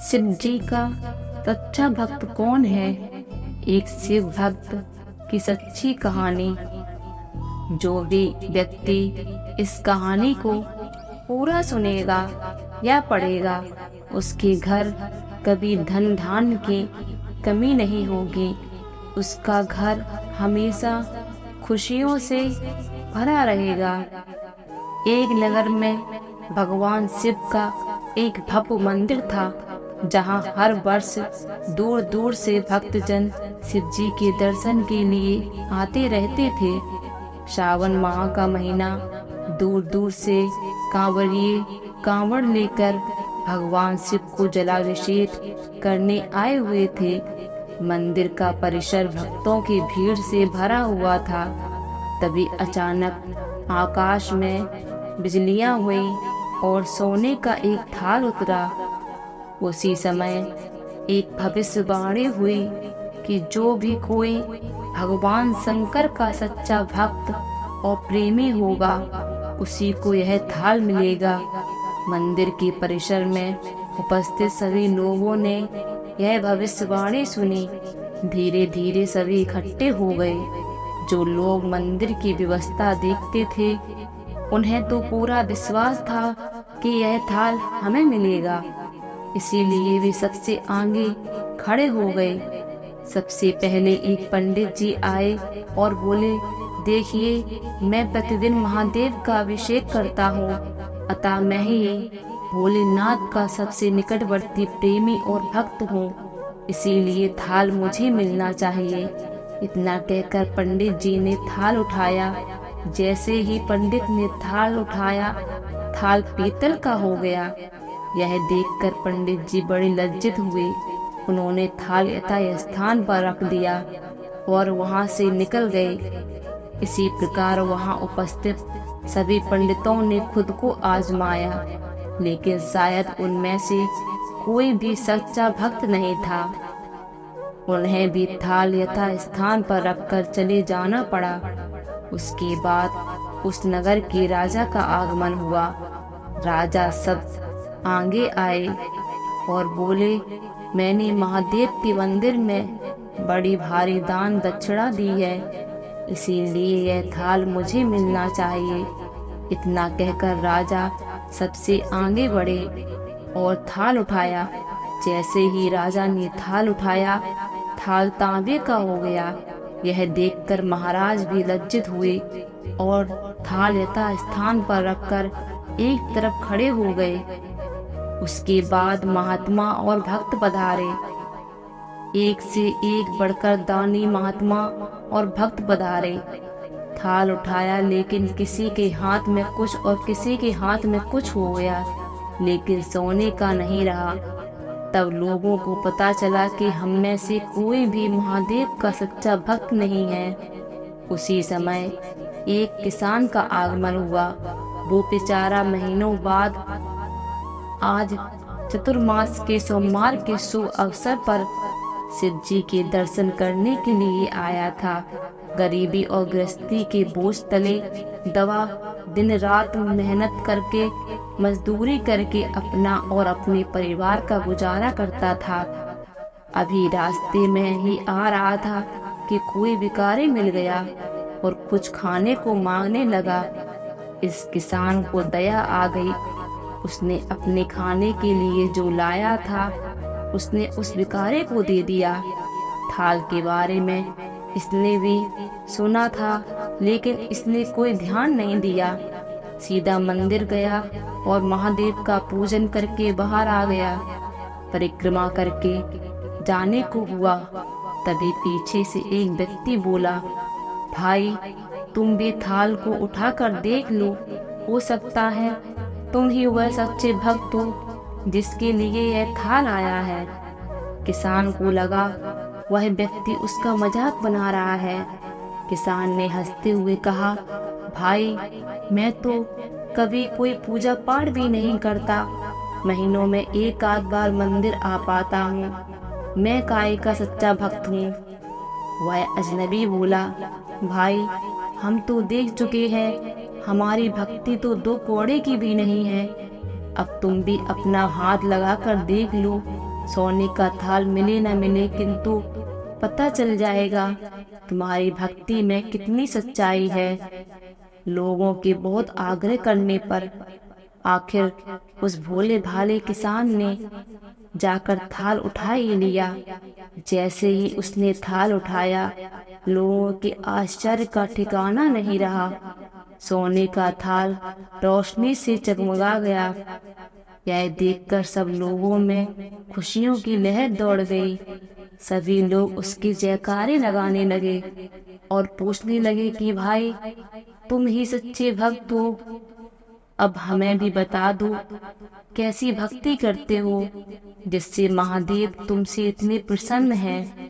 शिव जी का सच्चा भक्त कौन है? एक शिव भक्त की सच्ची कहानी। जो भी व्यक्ति इस कहानी को पूरा सुनेगा या पढ़ेगा, उसके घर कभी धन धान्य की कमी नहीं होगी। उसका घर हमेशा खुशियों से भरा रहेगा। एक नगर में भगवान शिव का एक भव्य मंदिर था, जहाँ हर वर्ष दूर दूर से भक्तजन शिव जी के दर्शन के लिए आते रहते थे। श्रावण माह का महीना, दूर दूर से कांवरिये कांवड़ लेकर भगवान शिव को जलाभिषेक करने आए हुए थे। मंदिर का परिसर भक्तों की भीड़ से भरा हुआ था। तभी अचानक आकाश में बिजलियां हुई और सोने का एक थाल उतरा। उसी समय एक भविष्यवाणी हुई कि जो भी कोई भगवान शंकर का सच्चा भक्त और प्रेमी होगा, उसी को यह थाल मिलेगा। मंदिर के परिसर में उपस्थित सभी लोगों ने यह भविष्यवाणी सुनी। धीरे धीरे सभी इकट्ठे हो गए। जो लोग मंदिर की व्यवस्था देखते थे, उन्हें तो पूरा विश्वास था कि यह थाल हमें मिलेगा, इसीलिए वे सबसे आगे खड़े हो गए। सबसे पहले एक पंडित जी आए और बोले, देखिए, मैं प्रतिदिन महादेव का अभिषेक करता हूँ, अतः मैं ही भोलेनाथ का सबसे निकटवर्ती प्रेमी और भक्त हूँ, इसीलिए थाल मुझे मिलना चाहिए। इतना कहकर पंडित जी ने थाल उठाया। जैसे ही पंडित ने थाल उठाया, थाल पीतल का हो गया। यह देखकर पंडित जी बड़े लज्जित हुए। उन्होंने थाल यथास्थान पर रख दिया और वहां से निकल गए। इसी प्रकार वहां उपस्थित सभी पंडितों ने खुद को आजमाया, लेकिन शायद उनमें से कोई भी सच्चा भक्त नहीं था। उन्हें भी थाल यथास्थान पर रखकर चले जाना पड़ा। उसके बाद उस नगर के राजा का आगमन हुआ। राजा सब आगे आए और बोले, मैंने महादेव के मंदिर में बड़ी भारी दान दक्षिणा दी है, इसीलिए यह थाल मुझे मिलना चाहिए। इतना कहकर राजा सबसे आगे बढ़े और थाल उठाया। जैसे ही राजा ने थाल उठाया, थाल तांबे का हो गया। यह देखकर महाराज भी लज्जित हुए और थाल यथास्थान पर रखकर एक तरफ खड़े हो गए। उसके बाद महात्मा और भक्त पधारे। एक से एक बढ़कर दानी महात्मा और भक्त पधारे। थाल उठाया, लेकिन किसी के हाथ में कुछ और किसी के हाथ में कुछ हो गया, लेकिन सोने का नहीं रहा। तब लोगों को पता चला कि हम में से कोई भी महादेव का सच्चा भक्त नहीं है। उसी समय एक किसान का आगमन हुआ। वो बेचारा महीनों बाद आज चतुर्मास के सोमवार के शुभ अवसर पर शिव जी के दर्शन करने के लिए आया था। गरीबी और गृहस्थी के बोझ तले दबा दिन रात मेहनत करके, मजदूरी करके अपना और अपने परिवार का गुजारा करता था। अभी रास्ते में ही आ रहा था कि कोई भिखारी मिल गया और कुछ खाने को मांगने लगा। इस किसान को दया आ गई। उसने अपने खाने के लिए जो लाया था, उसने उस भिखारी को दे दिया। थाल के बारे में इसने भी सुना था, लेकिन इसने कोई ध्यान नहीं दिया। सीधा मंदिर गया और महादेव का पूजन करके बाहर आ गया। परिक्रमा करके जाने को हुआ, तभी पीछे से एक व्यक्ति बोला, भाई, तुम भी थाल को उठाकर देख लो, हो सकता है तुम ही वह सच्चे भक्त हो जिसके लिए यह थाल आया है। किसान को लगा वह व्यक्ति उसका मजाक बना रहा है। किसान ने हंसते हुए कहा, भाई, मैं तो कभी कोई पूजा पाठ भी नहीं करता, महीनों में एक आध बार मंदिर आ पाता हूँ, मैं काय का सच्चा भक्त हूँ। वह अजनबी बोला, भाई, हम तो देख चुके हैं, हमारी भक्ति तो दो कौड़े की भी नहीं है। अब तुम भी अपना हाथ लगाकर देख लो, सोने का थाल मिले न मिले, किंतु पता चल जाएगा तुम्हारी भक्ति में कितनी सच्चाई है। लोगों के बहुत आग्रह करने पर आखिर उस भोले भाले किसान ने जाकर थाल उठा ही लिया। जैसे ही उसने थाल उठाया, लोगों के आश्चर्य का ठिकाना नहीं रहा। सोने का थाल रोशनी से जगमगा गया। यह देखकर सब लोगों में खुशियों की लहर दौड़ गई। सभी लोग उसकी जयकारे लगाने लगे और पूछने लगे कि भाई, तुम ही सच्चे भक्त हो, अब हमें भी बता दो कैसी भक्ति करते हो जिससे महादेव तुमसे इतने प्रसन्न हैं।